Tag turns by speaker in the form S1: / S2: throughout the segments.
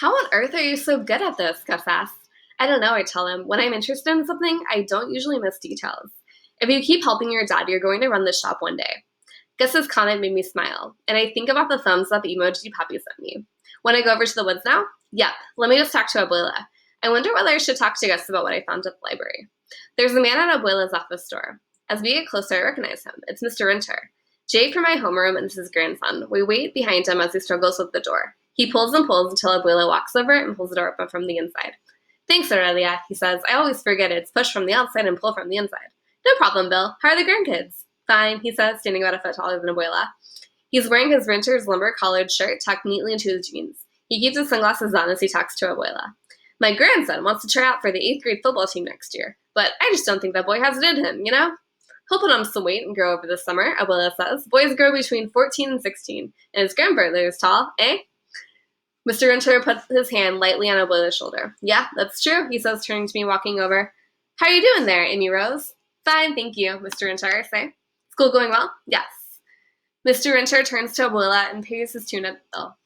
S1: How on earth are you so good at this? Gus asks. I don't know, I tell him. When I'm interested in something, I don't usually miss details. If you keep helping your dad, you're going to run the shop one day. Gus's comment made me smile, and I think about the thumbs up emoji Papi sent me. Want to go over to the woods now? Yep, let me just talk to Abuela. I wonder whether I should talk to Gus about what I found at the library. There's a man at Abuela's office door. As we get closer, I recognize him. It's Mr. Winter. Jake from my homeroom and his grandson. We wait behind him as he struggles with the door. He pulls and pulls until Abuela walks over and pulls the door open from the inside. Thanks, Aurelia, he says. I always forget it's push from the outside and pull from the inside. No problem, Bill. How are the grandkids? Fine, he says, standing about a foot taller than Abuela. He's wearing his Winter's lumber collared shirt tucked neatly into his jeans. He keeps his sunglasses on as he talks to Abuela. My grandson wants to try out for the 8th grade football team next year, but I just don't think that boy has it in him, you know? He'll put on some weight and grow over the summer, Abuela says. Boys grow between 14 and 16, and his grandbrother is tall, eh? Mr. Winter puts his hand lightly on Abuela's shoulder. Yeah, that's true, he says, turning to me, walking over. How are you doing there, Amy Rose? Fine, thank you, Mr. Winter, I say. School going well? Yes. Mr. Winter turns to Abuela and pays his tune at Bill.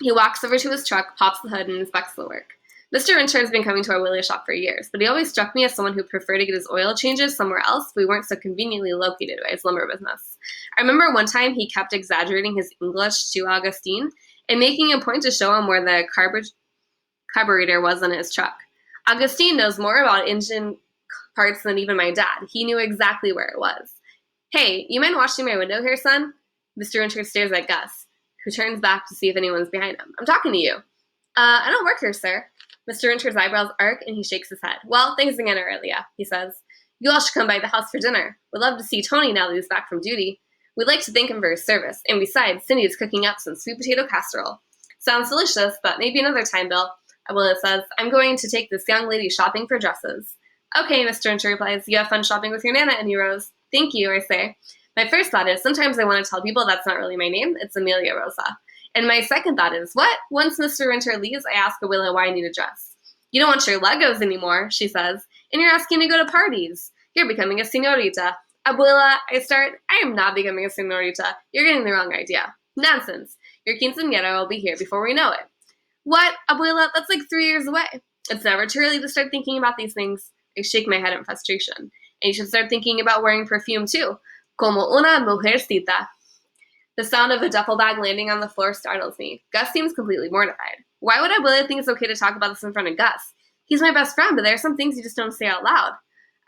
S1: He walks over to his truck, pops the hood, and inspects the work. Mr. Winter has been coming to our wheelie shop for years, but he always struck me as someone who preferred to get his oil changes somewhere else if we weren't so conveniently located by his lumber business. I remember one time he kept exaggerating his English to Augustine and making a point to show him where the carburetor was on his truck. Augustine knows more about engine parts than even my dad. He knew exactly where it was. Hey, you mind washing my window here, son? Mr. Winter stares at Gus, who turns back to see if anyone's behind him. I'm talking to you. I don't work here, sir. Mr. Winter's eyebrows arc and he shakes his head. Well, thanks again, Aurelia, he says. You all should come by the house for dinner. We'd love to see Tony now that he's back from duty. We'd like to thank him for his service. And besides, Cindy is cooking up some sweet potato casserole. Sounds delicious, but maybe another time, Bill. Abuela says, I'm going to take this young lady shopping for dresses. Okay, Mr. Winter replies. You have fun shopping with your Nana, Amy Rose. Thank you, I say. My first thought is, sometimes I want to tell people that's not really my name. It's Amelia Rosa. And my second thought is, what? Once Mr. Winter leaves, I ask Abuela why I need a dress. You don't want your Legos anymore, she says, and you're asking to go to parties. You're becoming a señorita. Abuela, I start. I am not becoming a señorita. You're getting the wrong idea. Nonsense. Your quinceañera will be here before we know it. What? Abuela, that's like 3 years away. It's never too early to start thinking about these things. I shake my head in frustration. And you should start thinking about wearing perfume too. Como una mujercita. The sound of a duffel bag landing on the floor startles me. Gus seems completely mortified. Why would Abuela think it's okay to talk about this in front of Gus? He's my best friend, but there are some things you just don't say out loud.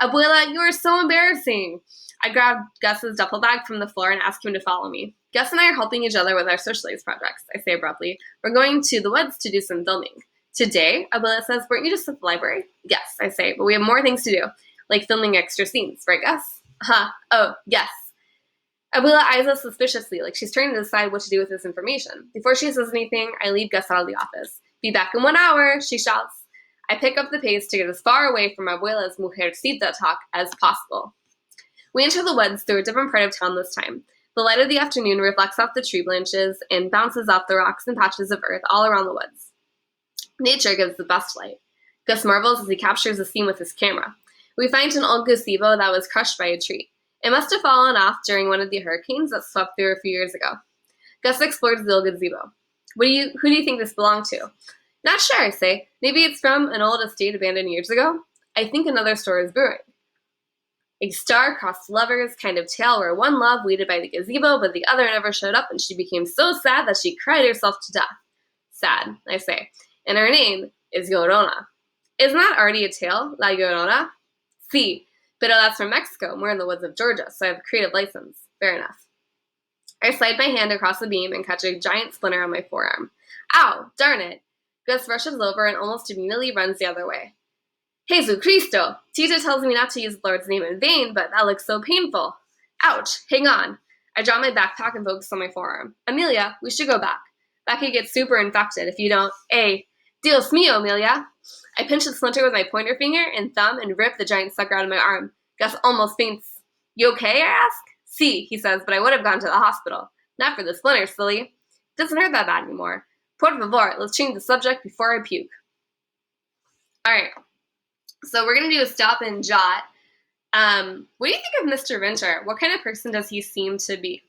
S1: Abuela, you are so embarrassing. I grab Gus's duffel bag from the floor and ask him to follow me. Gus and I are helping each other with our socialized projects, I say abruptly. We're going to the woods to do some filming. Today, Abuela says, weren't you just at the library? Yes, I say, but we have more things to do, like filming extra scenes, right, Gus? Oh, yes. Abuela eyes us suspiciously, like she's trying to decide what to do with this information. Before she says anything, I lead Gus out of the office. Be back in 1 hour, she shouts. I pick up the pace to get as far away from Abuela's mujercita talk as possible. We enter the woods through a different part of town this time. The light of the afternoon reflects off the tree branches and bounces off the rocks and patches of earth all around the woods. Nature gives the best light. Gus marvels as he captures the scene with his camera. We find an old gazebo that was crushed by a tree. It must have fallen off during one of the hurricanes that swept through a few years ago. Gus explores the old gazebo. Who do you think this belonged to? Not sure, I say. Maybe it's from an old estate abandoned years ago? I think another story is brewing. A star-crossed lovers kind of tale where one love waited by the gazebo, but the other never showed up, and she became so sad that she cried herself to death. Sad, I say. And her name is Llorona. Isn't that already a tale, La Llorona? Sí, pero that's from Mexico, and we're in the woods of Georgia, so I have a creative license. Fair enough. I slide my hand across the beam and catch a giant splinter on my forearm. Ow! Darn it! Gus rushes over and almost immediately runs the other way. Jesucristo! Tita tells me not to use the Lord's name in vain, but that looks so painful. Ouch! Hang on. I draw my backpack and focus on my forearm. Amelia, we should go back. That could get super infected if you don't. Dios mío, Amelia! I pinch the splinter with my pointer finger and thumb and rip the giant sucker out of my arm. Gus almost faints. You okay, I ask? Sí, he says, but I would have gone to the hospital. Not for the splinter, silly. It doesn't hurt that bad anymore. Por favor, let's change the subject before I puke. Alright, so we're going to do a stop and jot. What do you think of Mr. Winter? What kind of person does he seem to be?